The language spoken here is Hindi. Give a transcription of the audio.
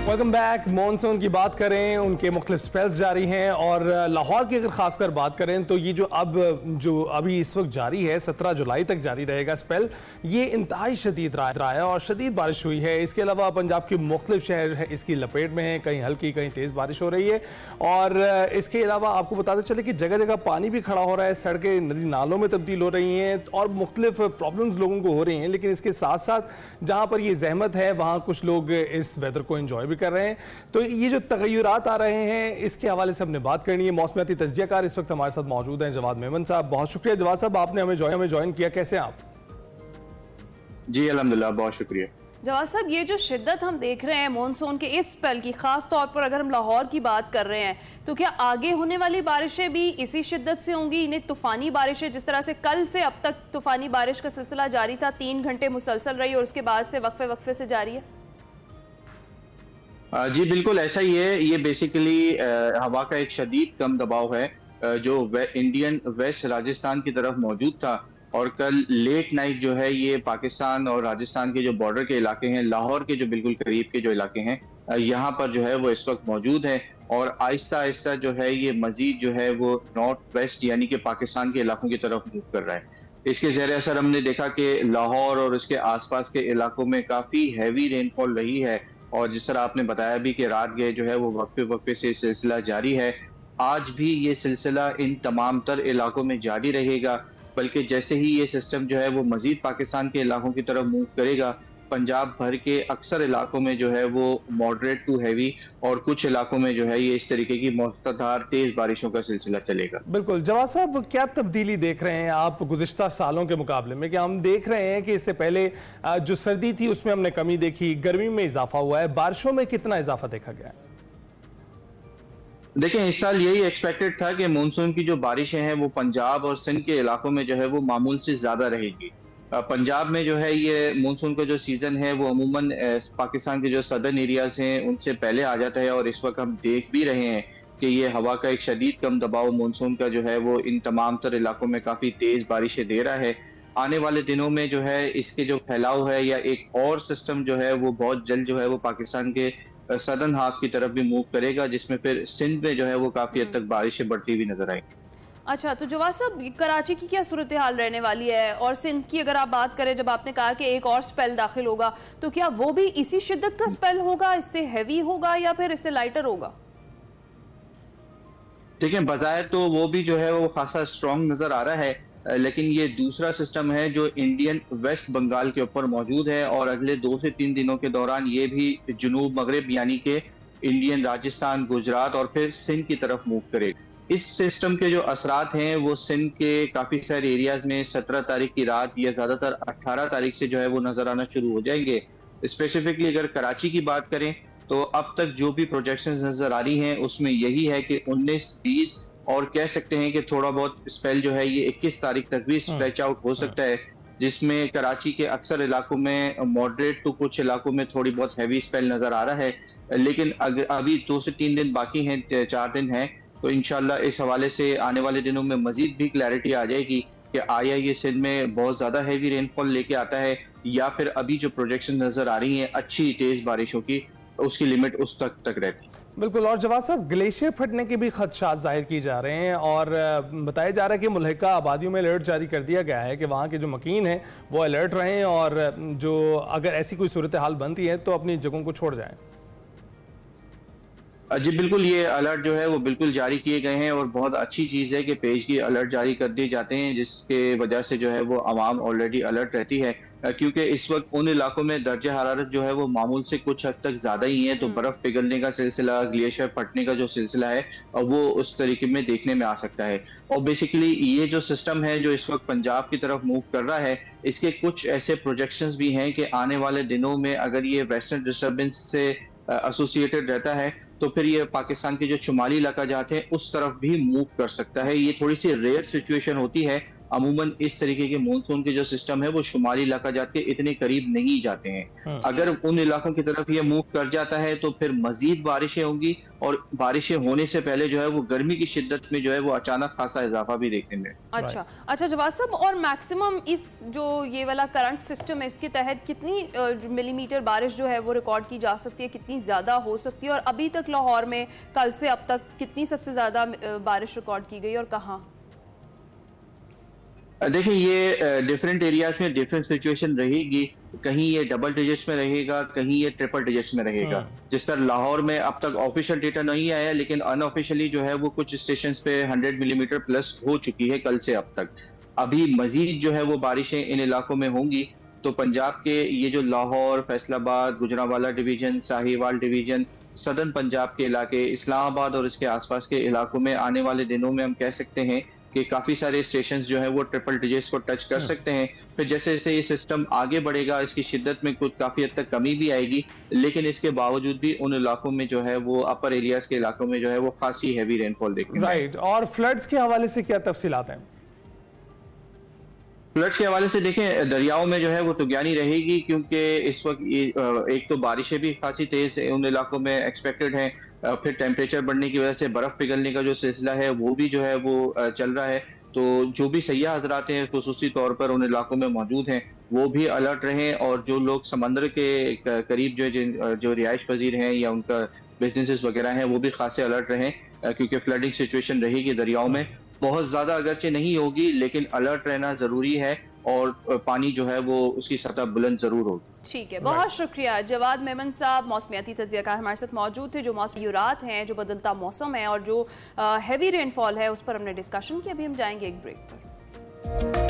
Welcome back. मॉनसून की बात करें, उनके मुख्तलिफ स्पेल्स जारी हैं और लाहौर की अगर खासकर बात करें तो ये जो अभी इस वक्त जारी है 17 जुलाई तक जारी रहेगा स्पेल, ये इंतहाई शदीद रहा है और शदीद बारिश हुई है। इसके अलावा पंजाब के मुख्तलिफ शहर है इसकी लपेट में हैं, कहीं हल्की कहीं तेज़ बारिश हो रही है। और इसके अलावा आपको बताते चले कि जगह जगह पानी भी खड़ा हो रहा है, सड़कें नदी नालों में तब्दील हो रही हैं और मुख्तलिफ प्रॉब्लम्स लोगों को हो रही हैं। लेकिन इसके साथ साथ जहाँ पर ये जहमत है वहाँ कुछ लोग इस वेदर को एंजॉय भी कर रहे हैं। तो ये जो तगय्युरात आ रहे हैं इसके हवाले से हमने बात करनी है। मौसमियाती तज्जियाकार इस वक्त हमारे साथ मौजूद हैं जवाद मेमन साहब। बहुत शुक्रिया जवाद साहब, आपने हमें ज्वाइन किया। कैसे हैं आप? जी अल्हम्दुलिल्लाह, बहुत शुक्रिया। जवाद साहब, ये जो शिद्दत हम देख रहे हैं मॉनसून के इस स्पेल की, खास तौर पर अगर हम लाहौर की बात कर रहे हैं, तो क्या आगे होने वाली बारिशें भी इसी शिद्दत से होंगी? इन्हें तूफानी बारिशें, जिस तरह से कल से अब तक तूफानी बारिश का सिलसिला जारी था, 3 घंटे मुसलसल रही और उसके बाद से वक्फे से जारी है? जी बिल्कुल ऐसा ही है। ये बेसिकली हवा का एक शदीद कम दबाव है जो इंडियन वेस्ट राजस्थान की तरफ मौजूद था और कल लेट नाइट जो है ये पाकिस्तान और राजस्थान के जो बॉर्डर के इलाके हैं, लाहौर के जो बिल्कुल करीब के जो इलाके हैं, यहाँ पर जो है वो इस वक्त मौजूद है और आहिस्ता आहिस्ता जो है ये मजीद जो है वो नॉर्थ वेस्ट यानी कि पाकिस्तान के इलाकों की तरफ मूव कर रहा है। इसके ज़ेर असर हमने देखा कि लाहौर और उसके आसपास के इलाकों में काफ़ी हैवी रेनफॉल रही है और जिस तरह आपने बताया भी कि रात गए जो है वो वक्फे से सिलसिला जारी है। आज भी ये सिलसिला इन तमाम तर इलाकों में जारी रहेगा, बल्कि जैसे ही ये सिस्टम जो है वो मजीद पाकिस्तान के इलाकों की तरफ मूव करेगा, पंजाब भर के अक्सर इलाकों में जो है वो मॉडरेट टू हैवी और कुछ इलाकों में जो है ये इस तरीके की मुख्तदार तेज बारिशों का सिलसिला चलेगा। बिल्कुल जवाद साहब, क्या तब्दीली देख रहे हैं आप गुज़िश्ता सालों के मुकाबले में? क्या हम देख रहे हैं कि इससे पहले जो सर्दी थी उसमें हमने कमी देखी, गर्मी में इजाफा हुआ है, बारिशों में कितना इजाफा देखा गया है? देखिए, इस साल यही एक्सपेक्टेड था कि मानसून की जो बारिशें हैं वो पंजाब और सिंध के इलाकों में जो है वो मामूल से ज्यादा रहेगी। पंजाब में जो है ये मानसून का जो सीजन है वो अमूमन पाकिस्तान के जो सदर्न एरियाज हैं उनसे पहले आ जाता है और इस वक्त हम देख भी रहे हैं कि ये हवा का एक शदीद कम दबाव मानसून का जो है वो इन तमाम तर इलाकों में काफी तेज बारिशें दे रहा है। आने वाले दिनों में जो है इसके जो फैलाव है या एक और सिस्टम जो है वो बहुत जल्द जो है वो पाकिस्तान के सदर्न हाफ की तरफ भी मूव करेगा, जिसमें फिर सिंध में जो है वो काफी हद तक बारिशें बढ़ती हुई नजर आएंगी। अच्छा, तो जवाद साहब, कराची की क्या सूरत हाल रहने वाली है और सिंध की अगर आप बात करें, जब आपने कहा कि एक और स्पेल दाखिल होगा, तो क्या वो भी इसी शिद्दत का स्पेल होगा, इससे हैवी होगा या फिर इससे लाइटर होगा? देखिए, बजाय तो वो भी जो है वो खासा स्ट्रॉन्ग नजर आ रहा है, लेकिन ये दूसरा सिस्टम है जो इंडियन वेस्ट बंगाल के ऊपर मौजूद है और अगले 2 से 3 दिनों के दौरान ये भी जुनूब मगरिब यानी कि इंडियन राजस्थान, गुजरात और फिर सिंध की तरफ मूव करेगा। इस सिस्टम के जो असरात हैं वो सिंध के काफी सारे एरियाज में 17 तारीख की रात या ज्यादातर 18 तारीख से जो है वो नजर आना शुरू हो जाएंगे। स्पेसिफिकली अगर कराची की बात करें तो अब तक जो भी प्रोजेक्शंस नजर आ रही हैं उसमें यही है कि 19, 20 और कह सकते हैं कि थोड़ा बहुत स्पेल जो है ये 21 तारीख तक भी स्ट्रेच आउट हो सकता है, जिसमें कराची के अक्सर इलाकों में मॉडरेट तो कुछ इलाकों में थोड़ी बहुत हैवी स्पेल नजर आ रहा है। लेकिन अभी 2 से 3 दिन बाकी हैं, 4 दिन हैं, तो इंशाल्लाह इस हवाले से आने वाले दिनों में मजीद भी क्लैरिटी आ जाएगी कि आया ये सिंध में बहुत ज्यादा हैवी रेनफॉल लेके आता है या फिर अभी जो प्रोजेक्शन नजर आ रही हैं अच्छी तेज बारिशों की, उसकी लिमिट उस तक रहती है। बिल्कुल। और जवाब साहब, ग्लेशियर फटने के भी खदशात जाहिर किए जा रहे हैं और बताया जा रहा है कि मुल्हिका आबादियों में अलर्ट जारी कर दिया गया है कि वहाँ के जो मकीन हैं वो अलर्ट रहें और जो अगर ऐसी कोई सूरत हाल बनती है तो अपनी जगहों को छोड़ जाएं। जी बिल्कुल, ये अलर्ट जो है वो बिल्कुल जारी किए गए हैं और बहुत अच्छी चीज़ है कि पेशगी अलर्ट जारी कर दिए जाते हैं, जिसके वजह से जो है वो आवाम ऑलरेडी अलर्ट रहती है, क्योंकि इस वक्त उन इलाकों में दर्जा हरारत जो है वो मामूल से कुछ हद तक ज़्यादा ही है, तो बर्फ़ पिघलने का सिलसिला, ग्लेशियर फटने का जो सिलसिला है वो उस तरीके में देखने में आ सकता है। और बेसिकली ये जो सिस्टम है जो इस वक्त पंजाब की तरफ मूव कर रहा है, इसके कुछ ऐसे प्रोजेक्शंस भी हैं कि आने वाले दिनों में अगर ये वेस्टर्न डिस्टर्बेंस से एसोसिएटेड रहता है तो फिर ये पाकिस्तान के जो शुमाली इलाका जाते हैं उस तरफ भी मूव कर सकता है। ये थोड़ी सी रेयर सिचुएशन होती है, अमूमन इस तरीके के मानसून के जो सिस्टम है वो शुमाली इलाका जात के इतने करीब नहीं जाते हैं। अगर उन इलाकों की तरफ ये मूव कर जाता है तो फिर मजीद बारिशें होंगी और बारिशें होने से पहले जो है वो गर्मी की शिद्दत में जो है वो अचानक खासा इजाफा भी देखने में। अच्छा जवाद साहब, और मैक्सिमम इस जो ये वाला करंट सिस्टम है इसके तहत कितनी मिलीमीटर बारिश जो है वो रिकॉर्ड की जा सकती है, कितनी ज्यादा हो सकती है, और अभी तक लाहौर में कल से अब तक कितनी सबसे ज्यादा बारिश रिकॉर्ड की गई और कहाँ? देखिए ये डिफरेंट एरियाज में डिफरेंट सिचुएशन रहेगी। कहीं ये डबल डिजिट्स में रहेगा, कहीं ये ट्रिपल डिजिट्स में रहेगा। जिस तरह लाहौर में अब तक ऑफिशियल डेटा नहीं आया, लेकिन अनऑफिशियली जो है वो कुछ स्टेशंस पे 100 मिलीमीटर प्लस हो चुकी है कल से अब तक। अभी मजीद जो है वो बारिशें इन इलाकों में होंगी। तो पंजाब के ये जो Lahore, Faisalabad, Gujranwala division, Sahiwal division, southern Punjab के इलाके, इस्लामाबाद और इसके आसपास के इलाकों में आने वाले दिनों में हम कह सकते हैं कि काफी सारे स्टेशंस जो है वो ट्रिपल डिजिट्स को टच कर सकते हैं। फिर जैसे जैसे ये सिस्टम आगे बढ़ेगा इसकी शिद्दत में कुछ काफी हद तक कमी भी आएगी, लेकिन इसके बावजूद भी उन इलाकों में जो है वो अपर एरियाज के इलाकों में जो है वो खासी हैवी रेनफॉल देखने। राइट, और फ्लड्स के हवाले से क्या तफसीलात हैं? फ्लड्स के हवाले से देखें, दरियाओं में जो है वो तुगयानी रहेगी, क्योंकि इस वक्त एक तो बारिशें भी खासी तेज उन इलाकों में एक्सपेक्टेड हैं। फिर टेम्परेचर बढ़ने की वजह से बर्फ पिघलने का जो सिलसिला है वो भी जो है वो चल रहा है। तो जो भी सयाह हजरात हैं खुसूसी तौर पर उन इलाकों में मौजूद हैं वो भी अलर्ट रहें, और जो लोग समंदर के करीब जो रिहाइश पजीर हैं या उनका बिजनेसेस वगैरह हैं वो भी खासे अलर्ट रहें, क्योंकि फ्लडिंग सिचुएशन रहेगी दरियाओं में। बहुत ज्यादा अगरचे नहीं होगी, लेकिन अलर्ट रहना जरूरी है और पानी जो है वो उसकी सतह बुलंद जरूर होगी। ठीक है, बहुत शुक्रिया जवाद मेमन साहब, मौसमियाती तज्जियाकार हमारे साथ मौजूद थे। जो मौसमियात हैं, जो बदलता मौसम है और जो हैवी रेनफॉल है उस पर हमने डिस्कशन किया। अभी हम जाएंगे एक ब्रेक पर।